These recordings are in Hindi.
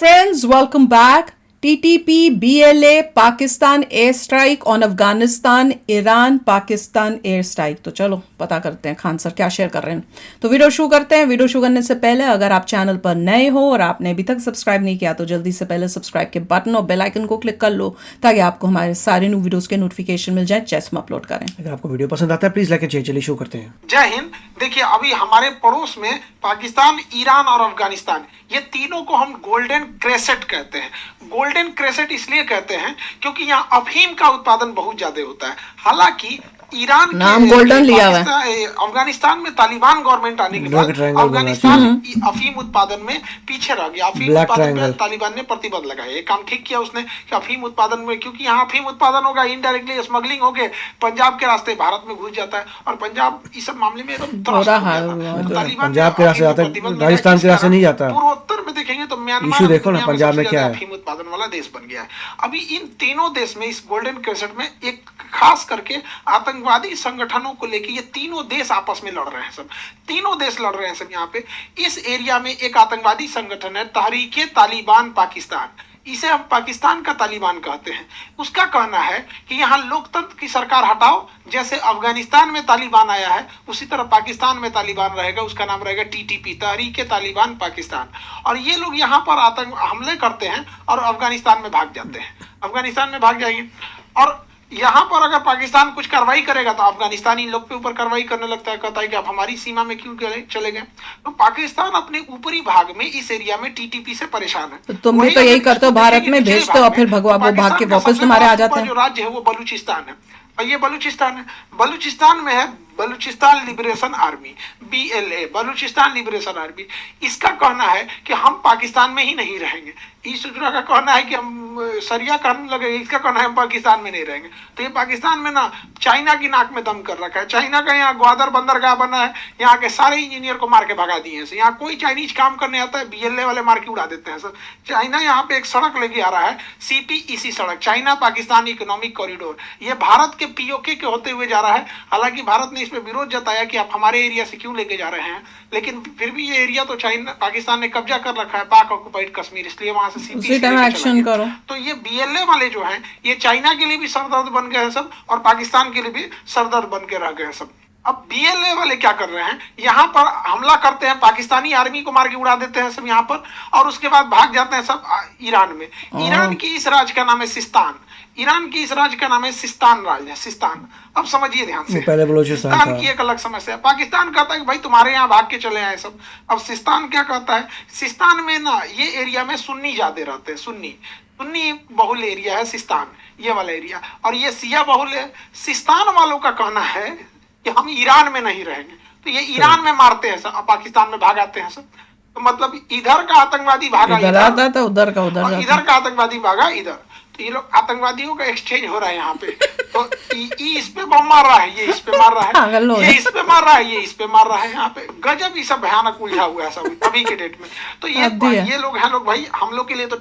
friends, welcome back. TTP BLA Pakistan air strike on Afghanistan, Iran Pakistan air strike. तो चलो पता करते हैं खान सर क्या शेयर कर रहे हैं। तो वीडियो शुरू करते हैं। वीडियो शुरू करने से पहले अगर आप चैनल पर नए हो और आपने अभी तक सब्सक्राइब नहीं किया तो जल्दी से पहले सब्सक्राइब के बटन और बेल आइकन को क्लिक कर लो ताकि आपको हमारे सारे न्यू वीडियोस के नोटिफिकेशन मिल जाए जैसे हम अपलोड करें। अगर आपको वीडियो पसंद आता है प्लीज लाइक एंड चलिए शुरू करते हैं। जय हिंद। देखिए, अभी हमारे पड़ोस में पाकिस्तान, ईरान और अफगानिस्तान, ये तीनों को हम गोल्डन क्रेसेट कहते हैं। गोल्डन क्रेसेट इसलिए कहते हैं क्योंकि यहाँ अफीम का उत्पादन बहुत ज्यादा होता है। हालांकि ईरान नाम गोल्डन लिया हुआ है। अफगानिस्तान में तालिबान गवर्नमेंट आने के बाद अफगानिस्तान अफीम उत्पादन में पीछे रह गया। अफीम उत्पादन पर तालिबान ने प्रतिबंध लगाया। ये काम ठीक किया उसने कि अफीम उत्पादन में, क्योंकि यहाँ अफीम उत्पादन होगा इनडायरेक्टली स्मगलिंग होके पंजाब के रास्ते भारत में घुस जाता है और पंजाब इस सब मामले में पंजाब के रास्ते आता है, राजस्थान के रास्ते नहीं जाता। पूर्वोत्तर में देखेंगे तो म्यांमार देखो ना पंजाब में क्या है, अफीम उत्पादन वाला देश बन गया है। अभी इन तीनों देश में इस गोल्डन क्रेसेट में एक खास करके आतंकवादी संगठनों को लेके ये तीनों देश आपस में लड़ रहे हैं। सब तीनों देश लड़ रहे हैं सब। यहाँ पे इस एरिया में एक आतंकवादी संगठन है तहरीके तालिबान पाकिस्तान। इसे हम पाकिस्तान का तालिबान कहते हैं। उसका कहना है कि यहाँ लोकतंत्र की सरकार हटाओ। जैसे अफगानिस्तान में तालिबान आया है उसी तरह पाकिस्तान में तालिबान रहेगा। उसका नाम रहेगा TTP, तहरीके तालिबान पाकिस्तान। और ये लोग यहाँ पर आतंक हमले करते हैं और अफगानिस्तान में भाग जाते हैं। अफगानिस्तान में भाग जाएंगे और यहाँ पर अगर पाकिस्तान कुछ कार्रवाई करेगा तो अफगानिस्तान इन लोग के ऊपर कार्रवाई करने लगता है। कहता है कि आप हमारी सीमा में क्यों चले गए। तो पाकिस्तान अपने ऊपरी भाग में इस एरिया में TTP से परेशान है। तो तुम भी तो यही करते हो, भारत में भेजते हो और फिर वो भाग के वापस तुम्हारे आ जाते हैं। जो राज्य है वो बलूचिस्तान है और ये बलूचिस्तान है। बलूचिस्तान में है Balochistan liberation army, BLA, Balochistan liberation army. इसका कहना है कि हम पाकिस्तान में ही नहीं रहेंगे। इस सूचना का कहना है कि हम सरिया कानून लगेगा। इसका कहना है हम पाकिस्तान में नहीं रहेंगे। तो ये पाकिस्तान में ना चाइना की नाक में दम कर रखा है। चाइना का यहाँ ग्वादर बंदरगाह बना है, यहाँ के सारे इंजीनियर को मार के भगा दिए हैं। यहाँ कोई चाइनीज काम करने आता है BLA वाले मार के उड़ा देते हैं सर। चाइना यहाँ पे एक सड़क लेके आ रहा है, CPEC सड़क, चाइना पाकिस्तान इकोनॉमिक कॉरिडोर। ये भारत के POK के होते हुए जा रहा है। हालांकि भारत ने इसमें विरोध जताया कि आप हमारे एरिया से क्यों लेके जा रहे हैं, लेकिन फिर भी ये एरिया तो चाइना पाकिस्तान ने कब्जा कर रखा है, पाक ऑक्युपाइड कश्मीर, इसलिए वहां से एक्शन करो। तो ये BLA वाले जो हैं ये चाइना के लिए भी सरदर्द बन गए हैं सब और पाकिस्तान के लिए भी सरदर्द बन के रह गए हैं सब। अब BLA वाले क्या कर रहे हैं, यहाँ पर हमला करते हैं, पाकिस्तानी आर्मी को मार के उड़ा देते हैं सब यहाँ पर और उसके बाद भाग जाते हैं सब ईरान में। ईरान की इस राज्य का नाम है सिस्तान। ईरान की इस राज्य का नाम है सिस्तान राज्य है, सिस्तान। अब समझिए ध्यान से, पहले सिस्तान की एक अलग समस्या है। पाकिस्तान कहता है कि भाई तुम्हारे यहाँ भाग के चले आए सब। अब सिस्तान क्या कहता है, सिस्तान में ना ये एरिया में सुन्नी ज्यादा रहते हैं, सुन्नी बहुल एरिया है सिस्तान, ये वाला एरिया, और ये शिया बहुल है। सिस्तान वालों का कहना है कि हम ईरान में नहीं रहेंगे। तो ये ईरान में मारते हैं सब, पाकिस्तान में भागाते हैं सब। तो मतलब इधर का आतंकवादी भागा इधर आता था, उधर का उधर, इधर का आतंकवादी भागा इधर। तो ये लोग आतंकवादियों का एक्सचेंज हो रहा है यहाँ पे। तो इस पे बम मार रहा है, ये इस पे मार रहा है, ये इस पे मार रहा है, ये इस पे मार रहा है। यहाँ पे गजब ही सब भयानक उलझा हुआ है सब अभी के डेट में। तो ये लोग हैं लोग भाई, हम लोग के लिए तो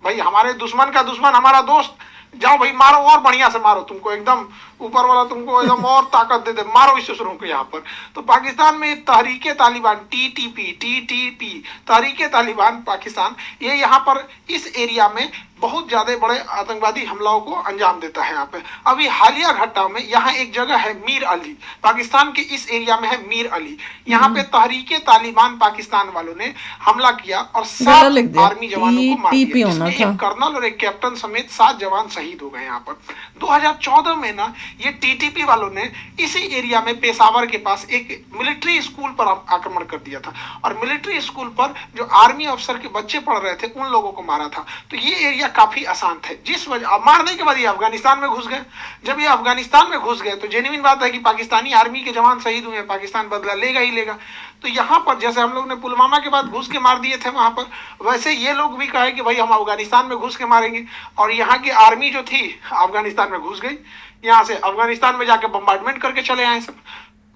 भाई हमारे दुश्मन का दुश्मन हमारा दोस्त। जाओ भाई मारो और बढ़िया से मारो, तुमको एकदम ऊपर वाला तुमको एकदम और ताकत दे दे, मारो इस ससुरों को यहाँ पर। तो पाकिस्तान में तहरीके तालिबान TTP तहरीके तालिबान पाकिस्तान, ये यहाँ पर इस एरिया में बहुत ज्यादा बड़े आतंकवादी हमलों को अंजाम देता है। यहाँ पे अभी हालिया घटनाओं में यहाँ एक जगह है मीर अली, पाकिस्तान के इस एरिया में है मीर अली। यहाँ पे तहरीके तालिबान पाकिस्तान वालों ने हमला किया और 7 आर्मी जवानों को मार दिया, जिसमें एक कर्नल और एक कैप्टन समेत 7 जवान शहीद हो गए। यहाँ पर 2014 में ना ये TTP वालों ने इसी एरिया में पेशावर के पास एक मिलिट्री स्कूल पर आक्रमण कर दिया था और मिलिट्री स्कूल पर जो आर्मी अफसर के बच्चे पढ़ रहे थे उन लोगों को मारा था। तो ये एरिया काफी अशांत है, जिस वजह मारने के बाद ये अफगानिस्तान में घुस गए। जब ये अफगानिस्तान में घुस गए तो जेन्युइन बात है कि पाकिस्तानी आर्मी के जवान शहीद हुए, पाकिस्तान बदला लेगा ही लेगा। तो यहाँ पर जैसे हम लोग ने पुलवामा के बाद घुस के मार दिए थे वहां पर, वैसे ये लोग भी कहे कि भाई हम अफगानिस्तान में घुस के मारेंगे। और यहाँ की आर्मी जो थी अफगानिस्तान में घुस गई, यहाँ से अफगानिस्तान में जाके बम्बार्डमेंट करके चले आए सब।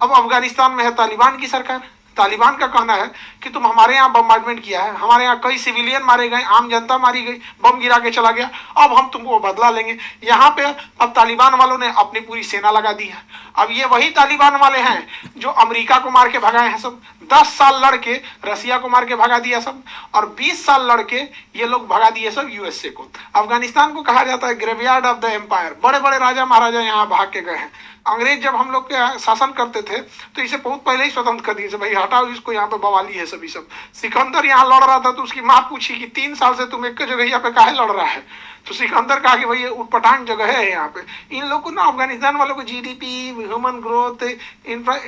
अब अफगानिस्तान में है तालिबान की सरकार, तालिबान का कहना है कि तुम हमारे यहाँ बम्बार्डमेंट किया है, हमारे यहाँ कई सिविलियन मारे गए, आम जनता मारी गई, बम गिरा के चला गया, अब हम तुमको बदला लेंगे। यहाँ पे अब तालिबान वालों ने अपनी पूरी सेना लगा दी है। अब ये वही तालिबान वाले हैं जो अमेरिका को मार के भगाए हैं सब, 10 साल लड़के रसिया को मार के भगा दिया सब, और 20 साल लड़के ये लोग भगा दिए सब यूएसए को। अफगानिस्तान को कहा जाता है ग्रेवयार्ड ऑफ द एम्पायर, बड़े बड़े राजा महाराजा यहाँ भाग के गए हैं। अंग्रेज जब हम लोग के शासन करते थे तो इसे बहुत पहले ही स्वतंत्र कर दिए, भाई हटाओ इसको, यहाँ पे बवाली है सभी सब। सिकंदर यहाँ लड़ रहा था तो उसकी माँ पूछी कि 3 साल से तुम एक जगह यहाँ पे काहे लड़ रहा है, तो सिकंदर कहा कि भाई ये उटपटांग जगह है यहाँ पे। इन लोग को ना अफगानिस्तान वालों को जीडीपी, ह्यूमन ग्रोथ,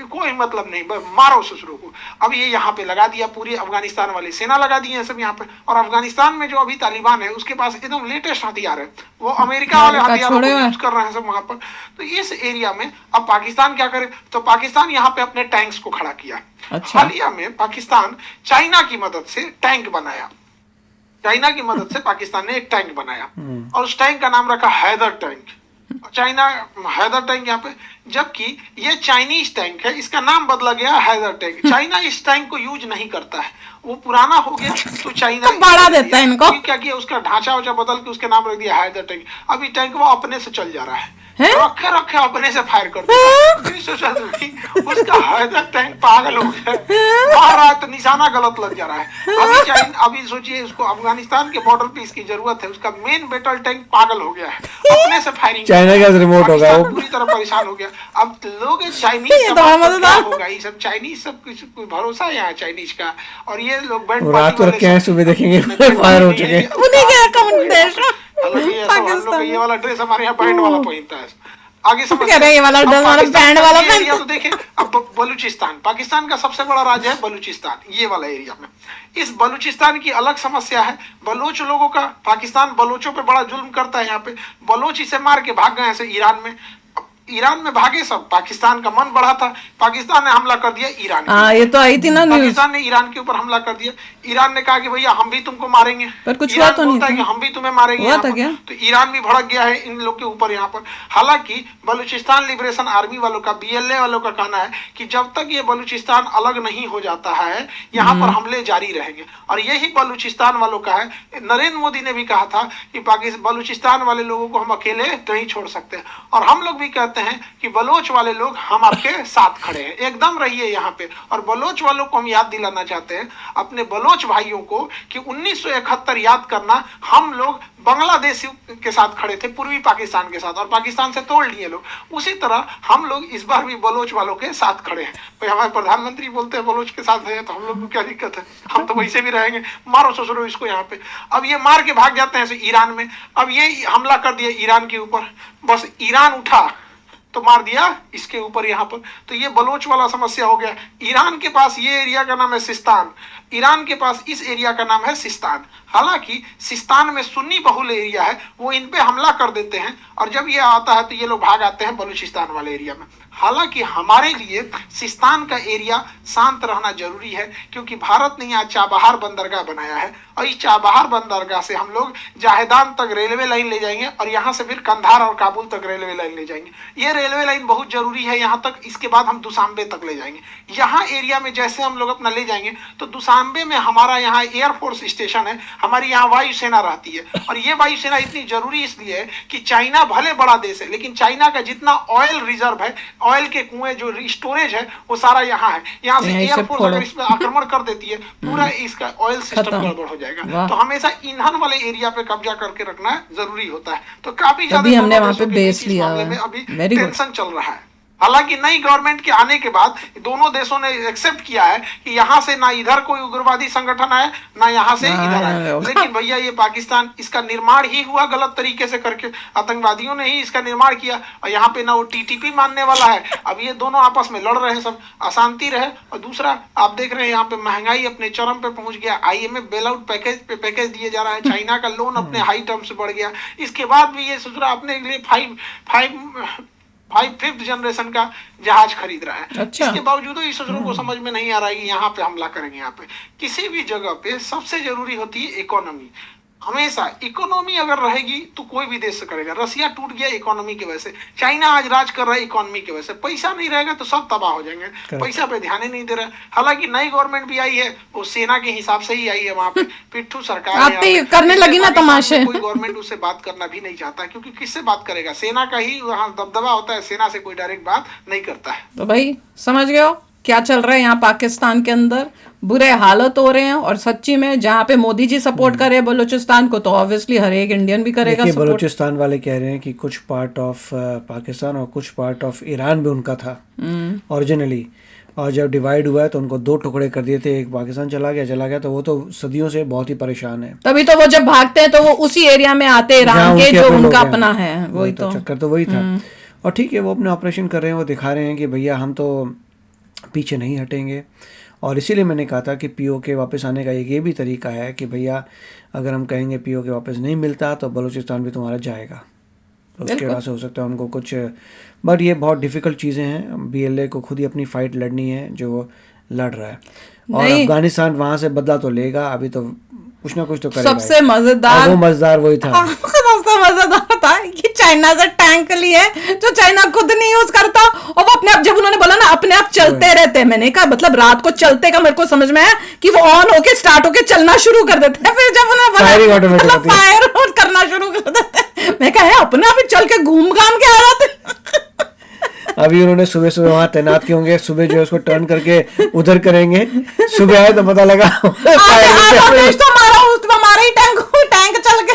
कोई मतलब नहीं, बस मारो ससुरों को। अब ये यहाँ पे लगा दिया, पूरी अफगानिस्तान वाली सेना लगा दी है सब यहाँ पे। और अफगानिस्तान में जो अभी तालिबान है उसके पास एकदम लेटेस्ट हथियार है, वो अमेरिका वाले हथियारों को यूज कर रहे हैं सब वहां पर। तो इस एरिया में अब पाकिस्तान क्या करे, तो पाकिस्तान यहाँ पे अपने टैंक्स को खड़ा किया। हालिया में पाकिस्तान चाइना की मदद से टैंक बनाया, चाइना की मदद से पाकिस्तान ने एक टैंक बनाया और उस टैंक का नाम रखा Haider tank. China Haider tank यहाँ पे, जबकि ये चाइनीज टैंक है, इसका नाम बदला गया हैदर टैंक। चाइना इस टैंक को यूज नहीं करता है, वो पुराना हो गया तो चाइना तो बढ़ा देता है इनको। क्या किया, उसका ढांचा वाचा बदल के उसके नाम रख दिया हैदर टैंक। अभी टैंक वो अपने से चल जा रहा है, रखे रखे अपने से फायर कर दिया। उसका हैदर टैंक पागल हो गया, मार रहा है तो निशाना गलत लग जा रहा है। अभी सोचिए, उसको अफगानिस्तान के बॉर्डर पे इसकी जरूरत है, उसका मेन बैटल टैंक पागल हो गया है, अपने से फायरिंग। चाइना का रिमोट होगा वो, पूरी तरह परेशान हो गया। अब लोग चाइनीज होगा, ये सब चाइनीज, सब कुछ कोई भरोसा है यहाँ चाइनीज का। और ये लोग रात को रखे हैं, सुबह देखेंगे फायर हो चुके हैं। ये वाला ड्रेस हमारे यहाँ बैंड वाला पहनता है। आगे समझ ये वाला बैंड वाला एरिया तो देखें। अब बलूचिस्तान, पाकिस्तान का सबसे बड़ा राज्य है बलूचिस्तान, ये वाला एरिया में। इस बलूचिस्तान की अलग समस्या है, बलोच लोगों का। पाकिस्तान बलोचों पे बड़ा जुल्म करता है यहाँ पे। बलोच इसे मार के भाग गए ऐसे ईरान में, ईरान में भागे सब। पाकिस्तान का मन बढ़ा था, पाकिस्तान ने हमला कर दिया ईरान। ये तो आई थी ना न्यूज़। पाकिस्तान ने ईरान के ऊपर हमला कर दिया। ईरान ने कहा कि भैया हम भी तुमको मारेंगे, पर कुछ हुआ तो नहीं था। कि हम भी तुम्हें मारेंगे। हुआ था क्या? तो ईरान भी भड़क गया है इन लोग के ऊपर यहाँ पर। हालांकि बलूचिस्तान लिबरेशन आर्मी वालों का, BLA वालों का कहना है कि जब तक ये बलूचिस्तान अलग नहीं हो जाता है यहाँ पर हमले जारी रहेंगे। और यही बलूचिस्तान वालों का है। नरेंद्र मोदी ने भी कहा था कि बलूचिस्तान वाले लोगों को हम अकेले नहीं छोड़ सकते। और हम लोग भी कहते हैं कि बलोच वाले लोग हम आपके साथ खड़े हैं, एकदम रहिए यहाँ पे। और बलोच वालों को हम याद दिलाना चाहते हैं, अपने बलोच भाइयों को, कि 1971 याद करना। हम लोग बांग्लादेश के साथ खड़े थे, पूर्वी पाकिस्तान के साथ, और पाकिस्तान से तोड़ लिए लोग। उसी तरह हम लोग इस बार भी बलोच वालों के साथ खड़े हैं। भाई हमारे प्रधानमंत्री बोलते हैं बलोच के साथ है, तो हम लोग को क्या दिक्कत है, हम तो वैसे भी रहेंगे। मारो ससुरो इसको यहाँ पे। अब ये मार के भाग जाते हैं ईरान में। अब ये हमला कर दिया ईरान के ऊपर, बस ईरान उठा तो मार दिया इसके ऊपर यहाँ पर। तो ये बलोच वाला समस्या हो गया। ईरान के पास ये एरिया का नाम है सिस्तान, ईरान के पास इस एरिया का नाम है सिस्तान। हालांकि सिस्तान में सुन्नी बहुल एरिया है, वो इन पे हमला कर देते हैं। और जब ये आता है तो ये लोग भाग आते हैं बलूचिस्तान वाले एरिया में। हालांकि हमारे लिए सिस्तान का एरिया शांत रहना जरूरी है, क्योंकि भारत ने यहाँ चाबहार बंदरगाह बनाया है। और इस चाबहार बंदरगाह से हम लोग जाहेदान तक रेलवे लाइन ले जाएंगे, और यहाँ से फिर कंधार और काबुल तक रेलवे लाइन ले जाएंगे। ये रेलवे लाइन बहुत जरूरी है यहाँ तक। इसके बाद हम दुशांबे तक ले जाएंगे। यहाँ एरिया में जैसे हम लोग अपना ले जाएंगे तो दुशांबे में हमारा यहाँ एयरफोर्स स्टेशन है, हमारी यहाँ वायुसेना रहती है। और ये वायुसेना इतनी जरूरी इसलिए है कि चाइना भले बड़ा देश है, लेकिन चाइना का जितना ऑयल रिजर्व है, ऑयल के कुएं जो स्टोरेज है, वो सारा यहाँ है। यहाँ से एयरफोर्स अगर इस पे आक्रमण कर देती है, पूरा इसका ऑयल सिस्टम गड़बड़ हो जाएगा। तो हमेशा ईंधन वाले एरिया पे कब्जा करके रखना जरूरी होता है। तो काफी ज्यादा हमने वहाँ पे बेस लिया है, अभी टेंशन चल रहा है। हालांकि नई गवर्नमेंट के आने के बाद दोनों देशों ने एक्सेप्ट किया है कि यहाँ से ना इधर कोई उग्रवादी संगठन आए, ना यहाँ से इधर आए। लेकिन भैया ये पाकिस्तान, इसका निर्माण ही हुआ गलत तरीके से करके, आतंकवादियों ने ही इसका निर्माण किया। और यहाँ पे ना वो TTP मानने वाला है। अब ये दोनों आपस में लड़ रहे हैं, सब अशांति रहे। और दूसरा आप देख रहे हैं यहाँ पे महंगाई अपने चरम पे पहुंच गया। IMF बेल आउट पैकेज पे पैकेज दिए जा रहा है। चाइना का लोन अपने हाई टर्म से बढ़ गया। इसके बाद भी ये सोच रहा अपने लिए फिफ्थ जनरेशन का जहाज खरीद रहा है। अच्छा। इसके बावजूद इस सोचरों को समझ में नहीं आ रहा है कि यहाँ पे हमला करेंगे। यहाँ पे किसी भी जगह पे सबसे जरूरी होती है इकोनॉमी। हमेशा इकोनॉमी अगर रहेगी तो कोई भी देश से करेगा। रसिया टूट गया इकोनॉमी की वजह से, चाइना आज राज कर रहा है इकोनॉमी की वजह से। पैसा नहीं रहेगा तो सब तबाह हो जाएंगे, पैसा पे ध्यान ही नहीं दे रहा। हालांकि नई गवर्नमेंट भी आई है, वो सेना के हिसाब से ही आई है, वहां पे पिट्ठू सरकार करने लगी ना तमाशे। कोई गवर्नमेंट उससे बात करना भी नहीं चाहता, क्योंकि किससे बात करेगा, सेना का ही वहाँ दबदबा होता है, सेना से कोई डायरेक्ट बात नहीं करता है। तो भाई समझ गए हो क्या चल रहा है यहाँ पाकिस्तान के अंदर, बुरे हालत हो रहे हैं। और सच्ची में जहाँ पे मोदी जी सपोर्ट करे बलूचिस्तान को, तो ऑब्वियसली हर एक इंडियन भी करेगा सपोर्ट। बलूचिस्तान वाले कह रहे हैं कि कुछ पार्ट ऑफ पाकिस्तान और कुछ पार्ट ऑफ ईरान भी उनका था ओरिजिनली, और जब डिवाइड हुआ है तो उनको 2 टुकड़े कर दिए थे, एक पाकिस्तान चला गया, तो वो तो सदियों से बहुत ही परेशान है। तभी तो वो जब भागते हैं तो वो उसी एरिया में आते हैं ईरान के, जो उनका अपना है। वही तो चक्कर तो वही था। और ठीक है, वो अपने ऑपरेशन कर रहे हैं, वो दिखा रहे हैं कि भैया हम तो पीछे नहीं हटेंगे। और इसीलिए मैंने कहा था कि पीओके वापस आने का एक ये भी तरीका है कि भैया अगर हम कहेंगे पीओके वापस नहीं मिलता तो बलूचिस्तान भी तुम्हारा जाएगा, तो उसके वजह से हो सकता है उनको कुछ, बट ये बहुत डिफ़िकल्ट चीज़ें हैं। बीएलए को खुद ही अपनी फ़ाइट लड़नी है जो वो लड़ रहा है, और अफगानिस्तान वहाँ से बदला तो लेगा, अभी तो कुछ ना कुछ तो करेगा। सबसे मजेदार, वो मजेदार वही था, सबसे मजेदार था कि चाइना से टैंक लिए जो चाइना खुद नहीं यूज करता, और वो अपने आप, जब उन्होंने बोला ना अपने आप चलते रहते हैं, मैंने कहा मतलब रात को चलते का मेरे को समझ में आया कि वो ऑन होके स्टार्ट होके चलना शुरू कर देते हैं, फिर जब उन्होंने बोला फायर करना शुरू कर देते हैं, मैं कहा अपने आप ही चल के घूम घाम के आ जाते। अभी उन्होंने सुबह सुबह वहां तैनात किए होंगे, सुबह जो है उसको टर्न करके उधर करेंगे, सुबह आए तो पता लगा हमारा ही टैंक चल के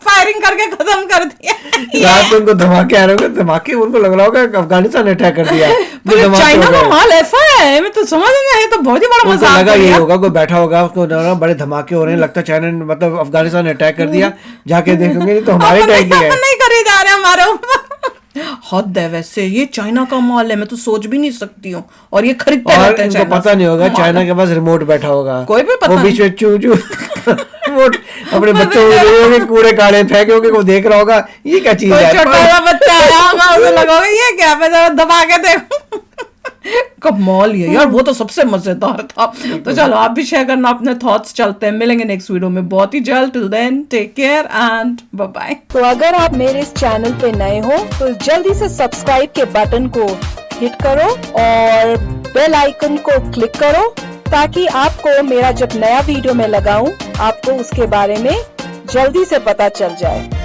फायरिंग करके खत्म कर दिया। रात में उनको धमाके आ रहे होंगे, धमाके उनको लग रहा होगा अफगानिस्तान ने अटैक कर दिया। चाइना का माल ऐसा है, मैं तो समझ नहीं आया, तो बहुत ही बड़ा मजाक लगा ये होगा, कोई बैठा होगा उसको बड़े धमाके हो रहे हैं, लगता चाइना ने मतलब अफगानिस्तान ने अटैक कर दिया, जाके देखेंगे तो हमारे अटैक ही है, नहीं करे जा रहे हमारे ऊपर। हद है वैसे, ये चाइना का माल है, मैं तो सोच भी नहीं सकती हूँ। और ये खरीदते रहते हैं, इनको पता नहीं होगा चाइना के पास रिमोट बैठा होगा, कोई भी पता वो बीच में चू चू रिमोट अपने बच्चों को कूड़े काड़े फेंके होंगे, वो देख रहा होगा ये क्या चीज है, छोटा सा बच्चा आया होगा, उसे लगा होगा ये क्या, मैं जरा दबा के देखूं। कमाल है यार, वो तो सबसे मजेदार था। तो चलो आप भी शेयर करना अपने थॉट्स, चलते हैं, मिलेंगे नेक्स्ट वीडियो में बहुत ही जल्द। Till then take care and bye bye. तो अगर आप मेरे इस चैनल पे नए हो तो जल्दी से सब्सक्राइब के बटन को हिट करो और बेल आइकन को क्लिक करो, ताकि आपको मेरा जब नया वीडियो मैं लगाऊं आपको उसके बारे में जल्दी से पता चल जाए।